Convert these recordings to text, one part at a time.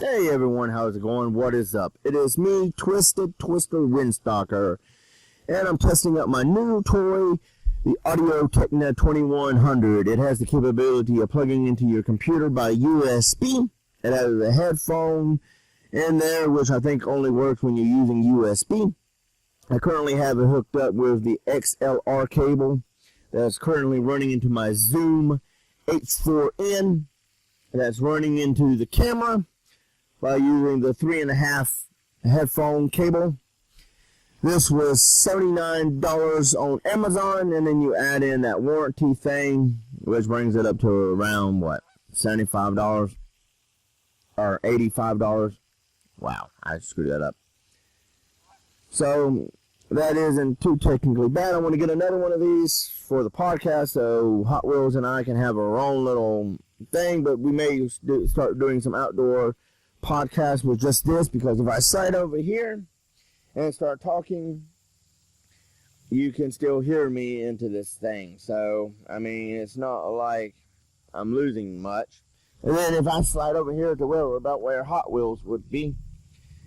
Hey everyone, how's it going? What is up? It is me, Twisted Twister Windstalker, and I'm testing out my new toy, the Audio-technica 2100. It has the capability of plugging into your computer by USB. It has a headphone in there, which I think only works when you're using USB. I currently have it hooked up with the XLR cable that's currently running into my Zoom H4n. That's running into the camera by using the 3.5 headphone cable. This was $79 on Amazon, and then you add in that warranty thing, which brings it up to around, what, $75 or $85? Wow, I screwed that up. So that isn't too technically bad. I want to get another one of these for the podcast so Hot Wheels and I can have our own little thing, but we may start doing some outdoor podcast with just this, because if I slide over here and start talking, you can still hear me into this thing. So, I mean, it's not like I'm losing much. And then if I slide over here to about where Hot Wheels would be,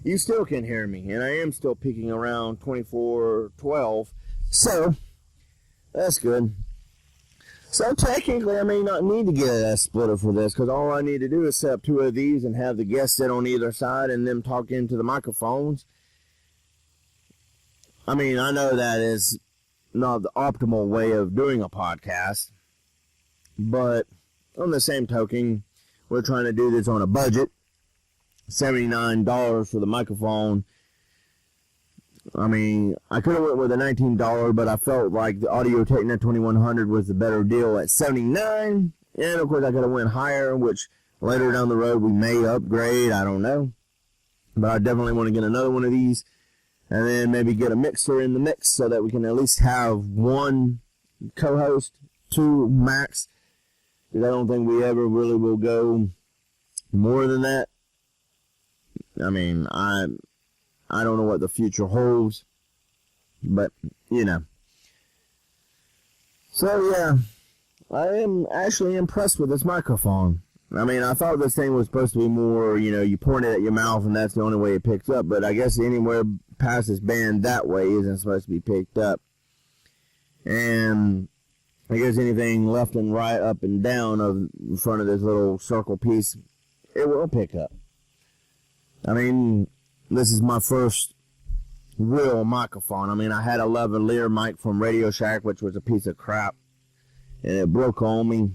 you still can hear me. And I am still peaking around 2412. So, that's good. So technically, I may not need to get a splitter for this, because all I need to do is set up two of these and have the guests sit on either side and them talk into the microphones. I mean, I know that is not the optimal way of doing a podcast, but on the same token, we're trying to do this on a budget. $79 for the microphone. I mean, I could have went with a $19, but I felt like the Audio-technica 2100 was the better deal at $79. And of course, I could have went higher, which later down the road we may upgrade. I don't know, but I definitely want to get another one of these, and then maybe get a mixer in the mix so that we can at least have one co-host, two max. Because I don't think we ever really will go more than that. I mean, I don't know what the future holds, but, you know. So, yeah, I am actually impressed with this microphone. I mean, I thought this thing was supposed to be more, you know, you point it at your mouth and that's the only way it picks up, but I guess anywhere past this band that way isn't supposed to be picked up. And I guess anything left and right, up and down in front of this little circle piece, it will pick up. I mean, this is my first real microphone. I mean, I had a lavalier mic from Radio Shack, which was a piece of crap, and it broke on me.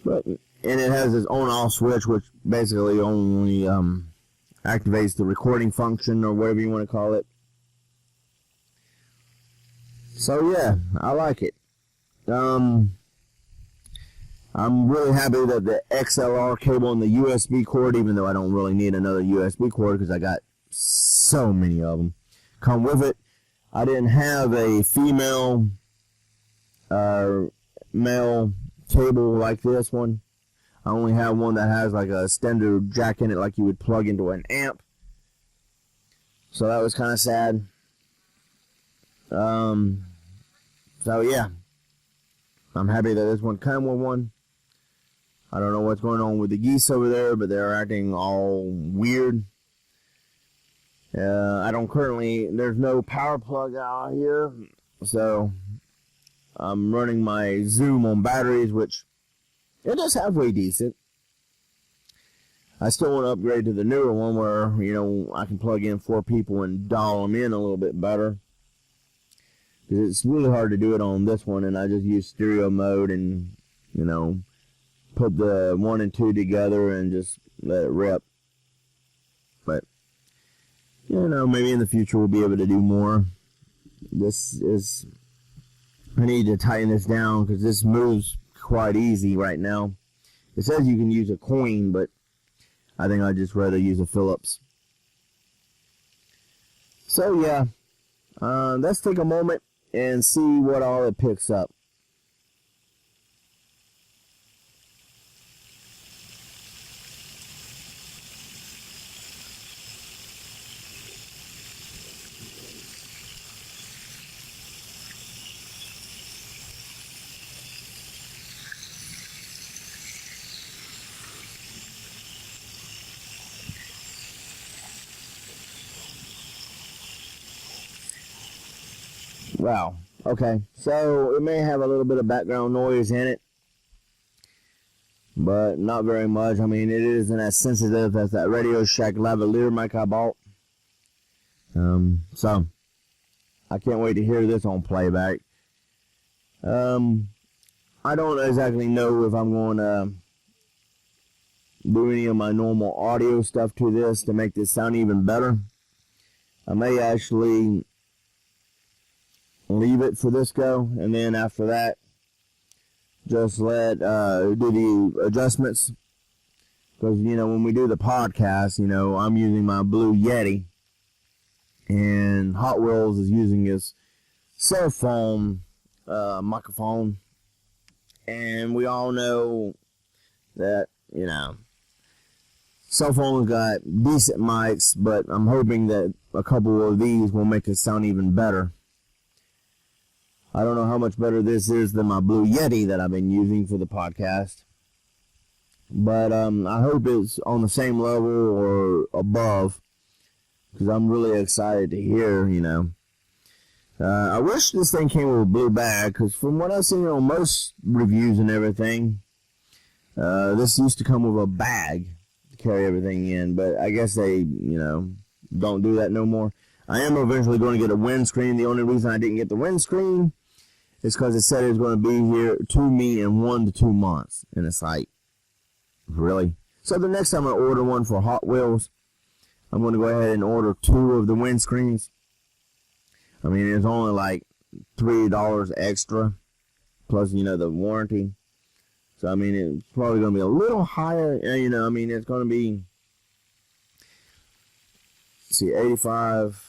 And it has its on-off switch, which basically only activates the recording function, or whatever you want to call it. So yeah, I like it. I'm really happy that the XLR cable and the USB cord, even though I don't really need another USB cord because I got so many of them, come with it. I didn't have a female male cable like this one. I only have one that has like a standard jack in it, like you would plug into an amp. So that was kind of sad. So yeah, I'm happy that this one came with one. I don't know what's going on with the geese over there, but they're acting all weird. There's no power plug out here, so I'm running my Zoom on batteries, which it is halfway decent. I still want to upgrade to the newer one where, you know, I can plug in 4 people and dial them in a little bit better. Because it's really hard to do it on this one, and I just use stereo mode and, you know, put the 1 and 2 together and just let it rip. But, you know, maybe in the future we'll be able to do more. I need to tighten this down because this moves quite easy right now. It says you can use a coin, but I think I'd just rather use a Phillips. So yeah, let's take a moment and see what all it picks up. Wow. Okay. So it may have a little bit of background noise in it, but not very much. I mean, it isn't as sensitive as that Radio Shack lavalier mic I bought. So I can't wait to hear this on playback. I don't exactly know if I'm going to do any of my normal audio stuff to this to make this sound even better. I may actually leave it for this go, and then after that, just let do the adjustments. Because, when we do the podcast, I'm using my Blue Yeti, and Hot Wheels is using his cell phone microphone. And we all know that, cell phones got decent mics, but I'm hoping that a couple of these will make it sound even better. I don't know how much better this is than my Blue Yeti that I've been using for the podcast. But I hope it's on the same level or above, because I'm really excited to hear, I wish this thing came with a blue bag, because from what I've seen on most reviews and everything, this used to come with a bag to carry everything in, but I guess they, don't do that no more. I am eventually going to get a windscreen. The only reason I didn't get the windscreen is because it said it was going to be here to me in 1 to 2 months, and it's like, really? So the next time I order one for Hot Wheels, I'm going to go ahead and order 2 of the windscreens. I mean, it's only like $3 extra, plus, the warranty. So, I mean, it's probably going to be a little higher, it's going to be, let's see, 85.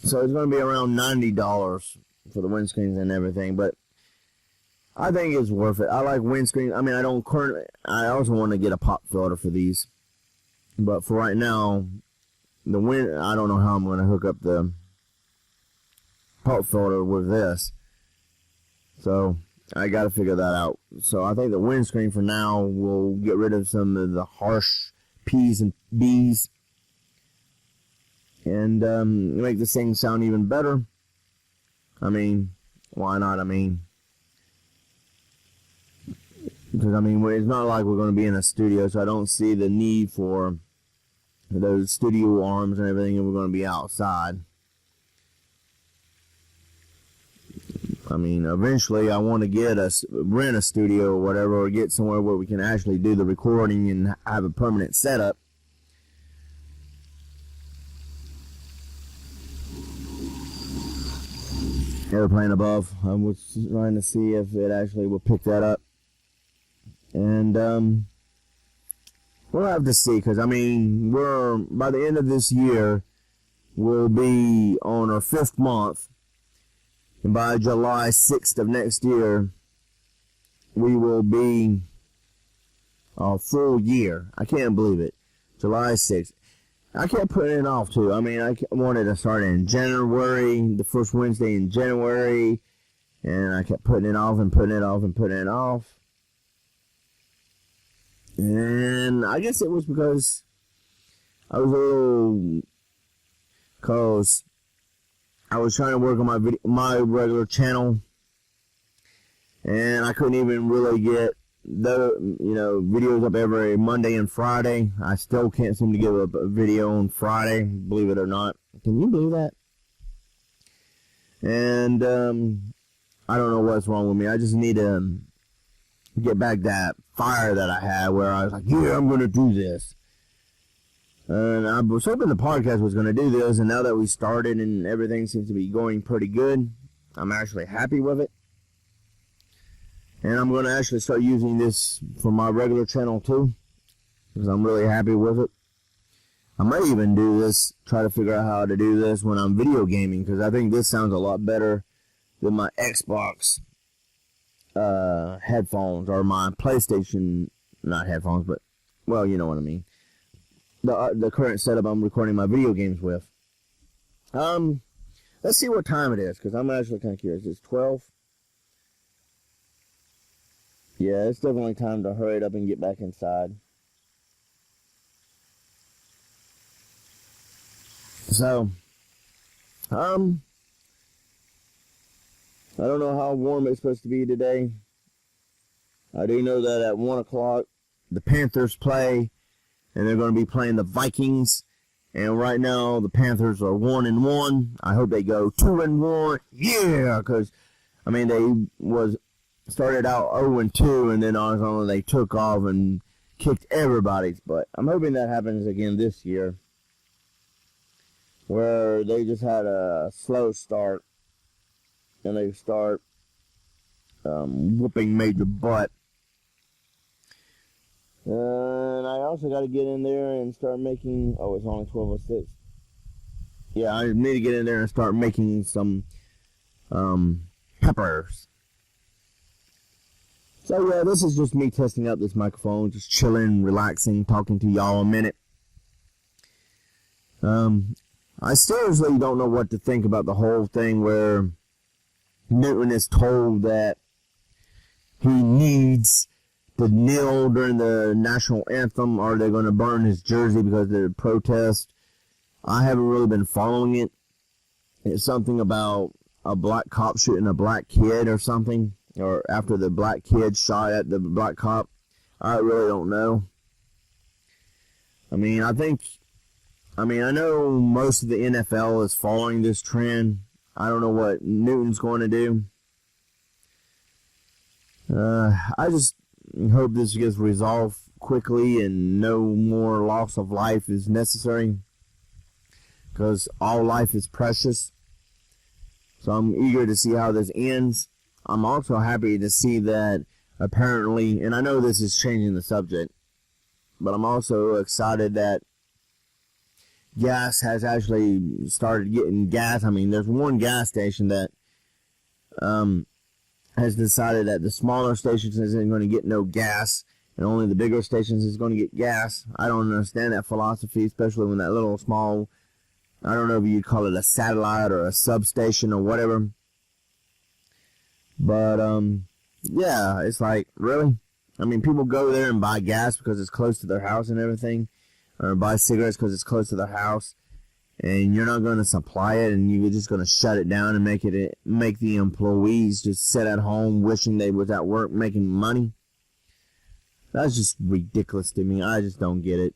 So it's going to be around $90 for the windscreens and everything, but I think it's worth it. I like windscreens. I mean, I also want to get a pop filter for these, but for right now, I don't know how I'm going to hook up the pop filter with this. So I got to figure that out. So I think the windscreen for now will get rid of some of the harsh P's and B's and make this thing sound even better. I mean, why not? Because it's not like we're going to be in a studio, so I don't see the need for those studio arms and everything, and we're going to be outside. Eventually I want to rent a studio or whatever, or get somewhere where we can actually do the recording and have a permanent setup. Airplane above. I was trying to see if it actually will pick that up. And we'll have to see, because we're by the end of this year, we'll be on our 5th month, and by July 6th of next year, we will be a full year. I can't believe it. July 6th. I kept putting it off too. I wanted to start in January, the first Wednesday in January, and I kept putting it off and putting it off and putting it off. And I guess it was because I was because I was trying to work on my regular channel, and I couldn't even really get videos up every Monday and Friday. I still can't seem to get up a video on Friday, believe it or not. Can you believe that? And I don't know what's wrong with me. I just need to get back that fire that I had, where I was like, yeah, I'm going to do this. And I was hoping the podcast was going to do this, and now that we started and everything seems to be going pretty good, I'm actually happy with it. And I'm going to actually start using this for my regular channel too, because I'm really happy with it. I might even try to figure out how to do this when I'm video gaming, because I think this sounds a lot better than my Xbox headphones, or my PlayStation, not headphones, but, well, you know what I mean. The current setup I'm recording my video games with. Let's see what time it is, because I'm actually kind of curious. It's 12. Yeah, it's definitely time to hurry it up and get back inside. So, I don't know how warm it's supposed to be today. I do know that at 1 o'clock, the Panthers play, and they're going to be playing the Vikings. And right now, the Panthers are 1-1. I hope they go 2-1. Yeah, because, I mean, they started out 0-2, and then all they took off and kicked everybody's butt. I'm hoping that happens again this year, where they just had a slow start, and they start whooping major butt. And I also got to get in there and start making, oh, it's only 12:06. Yeah, I need to get in there and start making some peppers. So yeah, this is just me testing out this microphone, just chilling, relaxing, talking to y'all a minute. I seriously don't know what to think about the whole thing where Newton is told that he needs to kneel during the national anthem, or they're going to burn his jersey because of the protest. I haven't really been following it. It's something about a black cop shooting a black kid or something, or after the black kid shot at the black cop. I really don't know. I know most of the NFL is following this trend. I don't know what Newton's going to do. I just hope this gets resolved quickly and no more loss of life is necessary, because all life is precious. So I'm eager to see how this ends. I'm also happy to see that apparently, and I know this is changing the subject, but I'm also excited that gas has actually started getting gas. I mean, there's one gas station that has decided that the smaller stations isn't going to get no gas, and only the bigger stations is going to get gas. I don't understand that philosophy, especially when that little small, I don't know if you'd call it a satellite or a substation or whatever. But, yeah, it's like, really? I mean, people go there and buy gas because it's close to their house and everything, or buy cigarettes because it's close to their house, and you're not going to supply it, and you're just going to shut it down and make the employees just sit at home wishing they was at work making money. That's just ridiculous to me. I just don't get it.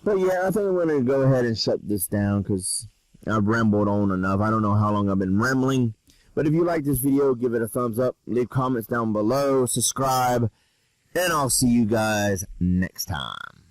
But yeah, I think I'm going to go ahead and shut this down because I've rambled on enough. I don't know how long I've been rambling. But if you like this video, give it a thumbs up. Leave comments down below. Subscribe. And I'll see you guys next time.